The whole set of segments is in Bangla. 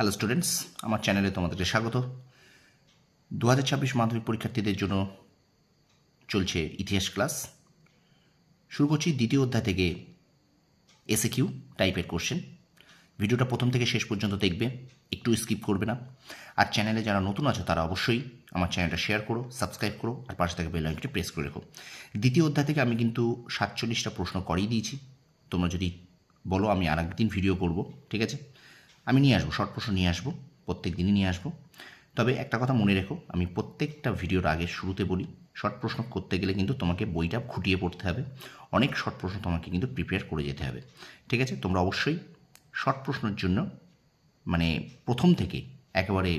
হ্যালো স্টুডেন্টস, আমার চ্যানেলে তোমাদেরকে স্বাগত। 2026 মাধ্যমিক পরীক্ষার্থীদের জন্য চলছে ইতিহাস ক্লাস। শুরু করছি দ্বিতীয় অধ্যায় থেকে এসএকিউ টাইপের কোশ্চেন। ভিডিওটা প্রথম থেকে শেষ পর্যন্ত দেখবে, একটু স্কিপ করবে না। আর চ্যানেলে যারা নতুন আছো তারা অবশ্যই আমার চ্যানেলটা শেয়ার করো, সাবস্ক্রাইব করো, আর পাশে থেকে বেল আইকনটি প্রেস করে রেখো। দ্বিতীয় অধ্যায় থেকে আমি কিন্তু 47টা প্রশ্ন করিয়ে দিয়েছি। তোমরা যদি বলো আমি আর একদিন ভিডিও করব, ঠিক আছে, আমি নিয়ে আসবো, শর্ট প্রশ্ন নিয়ে আসবো, প্রত্যেক দিনই নিয়ে আসবো। তবে একটা কথা মনে রেখো, আমি প্রত্যেকটা ভিডিওর আগে শুরুতে বলি, শর্ট প্রশ্ন করতে গেলে কিন্তু তোমাকে বইটা খুঁটিয়ে পড়তে হবে, অনেক শর্ট প্রশ্ন তোমাকে কিন্তু প্রিপেয়ার করে যেতে হবে, ঠিক আছে। তোমরা অবশ্যই শর্ট প্রশ্নের জন্য মানে প্রথম থেকে একেবারে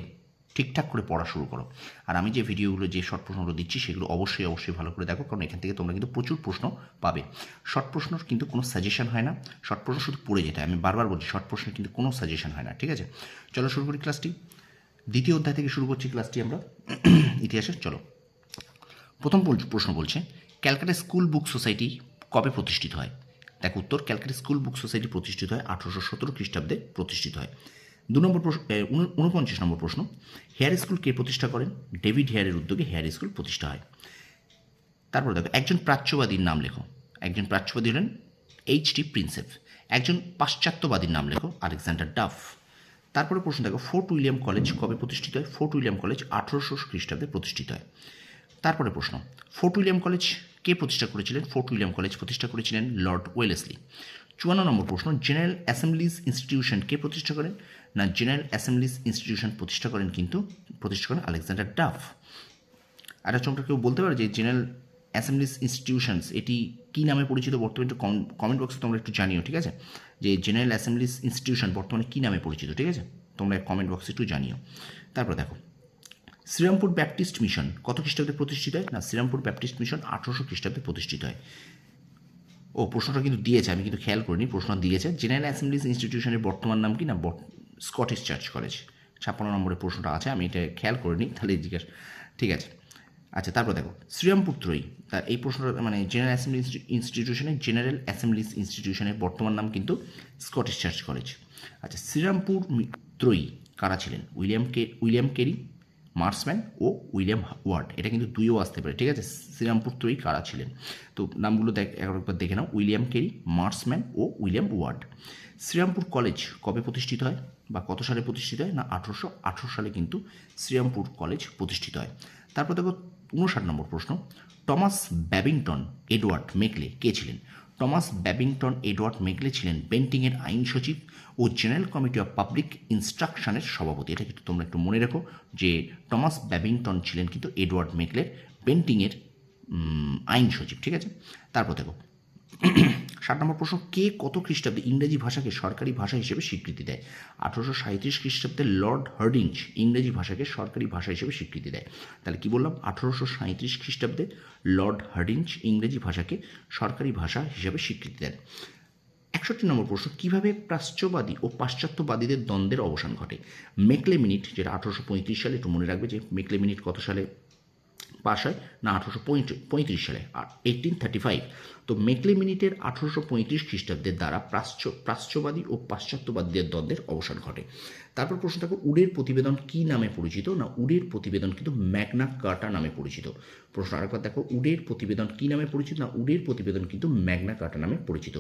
ঠিকঠাক করে পড়া শুরু করো। আর আমি যে ভিডিওগুলো, যে শর্ট প্রশ্নগুলো দিচ্ছি সেগুলো অবশ্যই ভালো করে দেখো, কারণ এখান থেকে তোমরা কিন্তু প্রচুর প্রশ্ন পাবে। শর্ট প্রশ্নর কিন্তু কোনো সাজেশন হয় না, শর্ট প্রশ্ন শুধু পড়ে যেতে হয়। আমি বারবার বলছি, শর্ট প্রশ্নের কিন্তু কোনো সাজেশন হয় না, ঠিক আছে। চলো শুরু করি ক্লাসটি। দ্বিতীয় অধ্যায় থেকে শুরু করছি ক্লাসটি আমরা ইতিহাসে। চলো, প্রথম প্রশ্ন বলছে, ক্যালকাটা স্কুল বুক সোসাইটি কবে প্রতিষ্ঠিত হয়? দেখো উত্তর, ক্যালকাটা স্কুল বুক সোসাইটি প্রতিষ্ঠিত হয় 1817 খ্রিস্টাব্দে প্রতিষ্ঠিত হয়। 49 নম্বর প্রশ্ন, হেয়ার স্কুল কে প্রতিষ্ঠা করেন? ডেভিড হেয়ারের উদ্যোগে হেয়ার স্কুল প্রতিষ্ঠা হয়। তারপর দেখো, একজন প্রাচ্যবাদীর নাম লেখো। একজন প্রাচ্যবাদী হলেন H.T. প্রিন্সেপ। একজন পাশ্চাত্যবাদীর নাম লেখো, আলেকজান্ডার ডাফ। তারপরে প্রশ্ন দেখো, ফোর্ট উইলিয়াম কলেজ কবে প্রতিষ্ঠিত হয়? ফোর্ট উইলিয়াম কলেজ 1800 খ্রিস্টাব্দে প্রতিষ্ঠিত হয়। তারপরে প্রশ্ন, ফোর্ট উইলিয়াম কলেজ কে প্রতিষ্ঠা করেছিলেন? ফোর্ট উইলিয়াম কলেজ প্রতিষ্ঠা করেছিলেন লর্ড ওয়েলেসলি। 54 নম্বর প্রশ্ন, জেনারেল অ্যাসেম্বলিজ ইনস্টিটিউশন কে প্রতিষ্ঠা করেন? না, জেনারেল অ্যাসেম্বলিজ ইনস্টিটিউশন প্রতিষ্ঠা করেন আলেকজান্ডার ডাফ। আর তোমরা কেউ বলতে পারো যে জেনারেল অ্যাসেম্বলিজ ইনস্টিটিউশনস এটি কী নামে পরিচিত? বর্তমানে একটু কমেন্ট বক্সে তোমরা একটু জানিও, ঠিক আছে, যে জেনারেল অ্যাসেম্বলিজ ইনস্টিটিউশন বর্তমানে কী নামে পরিচিত, ঠিক আছে, তোমরা কমেন্ট বক্সে একটু জানিও। তারপর দেখো, শ্রীরামপুর ব্যাপটিস্ট মিশন কত খ্রিস্টাব্দে প্রতিষ্ঠিত হয়? না, শ্রীরামপুর ব্যাপটিস্ট মিশন 1800 খ্রিস্টাব্দে প্রতিষ্ঠিত হয়। ও, প্রশ্নটা কিন্তু দিয়েছে, আমি কিন্তু খেয়াল করিনি, প্রশ্ন দিয়েছে। জেনারেল অ্যাসেম্বলিজ ইনস্টিটিউশনের বর্তমান নাম কি? না, স্কটিশ চার্চ কলেজ। 56 নম্বরের প্রশ্নটা আছে, আমি এটা খেয়াল করিনি, তাহলে জিজ্ঞাসা, ঠিক আছে। আচ্ছা, তারপর দেখো, শ্রীরামপুর ত্রয়ী, তা এই প্রশ্নটা মানে জেনারেল অ্যাসেম্বলি ইনস্টিটিউশনের বর্তমান নাম কিন্তু স্কটিশ চার্চ কলেজ। আচ্ছা, শ্রীরামপুর ত্রয়ী কারা ছিলেন? উইলিয়াম কেরি, মার্সম্যান ও উইলিয়াম ওয়ার্ড। এটা কিন্তু দুইও আসতে পারে, ঠিক আছে। শ্রীরামপুর ত্রয়ী কারা ছিলেন? তো নামগুলো একবার দেখে নাও, উইলিয়াম কেরি, মার্সম্যান ও উইলিয়াম ওয়ার্ড। শ্রীরামপুর কলেজ কবে প্রতিষ্ঠিত হয় বা কত সালে প্রতিষ্ঠিত হয়? না, 1818 সালে কিন্তু শ্রীরামপুর কলেজ প্রতিষ্ঠিত হয়। তারপর দেখো 59 নম্বর প্রশ্ন, টমাস ব্যাবিংটন এডওয়ার্ড মেকলে কে ছিলেন? টমাস ব্যাবিংটন এডওয়ার্ড মেকলে ছিলেন বেন্টিংয়ের আইন সচিব ও জেনারেল কমিটি অফ পাবলিক ইনস্ট্রাকশনের সভাপতি। এটা কিন্তু তোমরা একটু মনে রেখো যে টমাস ব্যাবিংটন ছিলেন কিন্তু এডওয়ার্ড মেকলের বেন্টিংয়ের আইন সচিব, ঠিক আছে। তারপর দেখো 60 নম্বর প্রশ্ন, কে কত খ্রিস্টাব্দে ইংরেজি ভাষাকে সরকারি ভাষা হিসেবে স্বীকৃতি দেয়? 1837 খ্রিস্টাব্দে লর্ড হার্ডিঞ্জ ইংরেজি ভাষাকে সরকারি ভাষা হিসেবে স্বীকৃতি দেয়। তাহলে কি বললাম? 1837 খ্রিস্টাব্দে লর্ড হার্ডিঞ্জ ইংরেজি ভাষাকে সরকারি ভাষা হিসেবে স্বীকৃতি দেন। 61 নম্বর প্রশ্ন, কীভাবে প্রাচ্যবাদী ও পাশ্চাত্যবাদীদের দ্বন্দ্বের অবসান ঘটে? মেকলে মিনিট, যেটা 1835 সালে, একটু মনে রাখবে যে মেকলে মিনিট কত সালে পাশ হয়? না, 1835 সালে, 1835। তো মেকলে মিনিটের 1835 খ্রিস্টাব্দের দ্বারা প্রাচ্যবাদী ও পাশ্চাত্যবাদীদের দ্বন্দ্বের অবসান ঘটে। তারপর প্রশ্ন থাকবে, উডের প্রতিবেদন কী নামে পরিচিত? না, উডের প্রতিবেদন কিন্তু ম্যাগনা কার্টা নামে পরিচিত। প্রশ্ন আরেকবার দেখো, উডের প্রতিবেদন কী নামে পরিচিত? না, উডের প্রতিবেদন কিন্তু ম্যাগনা কার্টা নামে পরিচিত।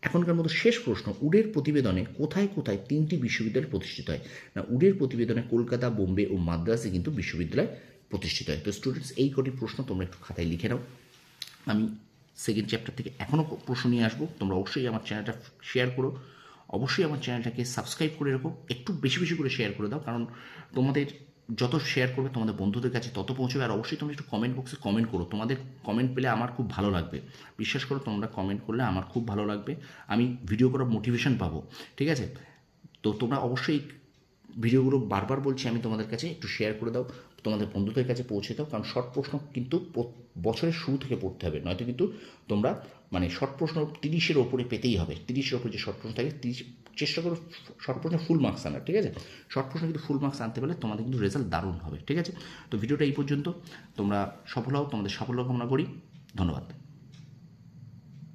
এখনকার মতো শেষ প্রশ্ন, উডের প্রতিবেদনে কোথায় কোথায় 3টি বিশ্ববিদ্যালয় প্রতিষ্ঠিত হয়? না, উডের প্রতিবেদনে কলকাতা, বোম্বে ও মাদ্রাসে কিন্তু বিশ্ববিদ্যালয় প্রতিষ্ঠিত হয়। তো স্টুডেন্টস, এই কটি প্রশ্ন তোমরা একটু খাতায় লিখে নাও। আমি সেকেন্ড চ্যাপ্টার থেকে এখনও প্রশ্ন নিয়ে আসবো। তোমরা অবশ্যই আমার চ্যানেলটা শেয়ার করো, অবশ্যই আমার চ্যানেলটাকে সাবস্ক্রাইব করে রাখো, একটু বেশি বেশি করে শেয়ার করে দাও, কারণ তোমাদের যত শেয়ার করবে তোমাদের বন্ধুদের কাছে তত পৌঁছবে। আর অবশ্যই তোমরা একটু কমেন্ট বক্সে কমেন্ট করো, তোমাদের কমেন্ট পেলে আমার খুব ভালো লাগবে। বিশ্বাস করো, তোমরা কমেন্ট করলে আমার খুব ভালো লাগবে, আমি ভিডিও করার মোটিভেশন পাবো, ঠিক আছে। তো তোমরা অবশ্যই ভিডিওগুলো, বারবার বলছি আমি তোমাদের কাছে, একটু শেয়ার করে দাও, তোমাদের বন্ধুদের কাছে পৌঁছে দাও, কারণ শর্ট প্রশ্ন কিন্তু বছরের শুরু থেকে পড়তে হবে, নয়তো কিন্তু তোমরা মানে শর্ট প্রশ্ন 30-এর ওপরে পেতেই হবে। 30-এর ওপরে যে শর্ট প্রশ্ন থাকে, চেষ্টা করো শর্ট প্রশ্নে ফুল মার্কস আনার, ঠিক আছে। শর্ট প্রশ্ন কিন্তু ফুল মার্কস আনতে পারলে তোমাদের কিন্তু রেজাল্ট দারুণ হবে, ঠিক আছে। তো ভিডিওটা এই পর্যন্ত, তোমরা সফল হও, তোমাদের সাফল্য কামনা করি, ধন্যবাদ।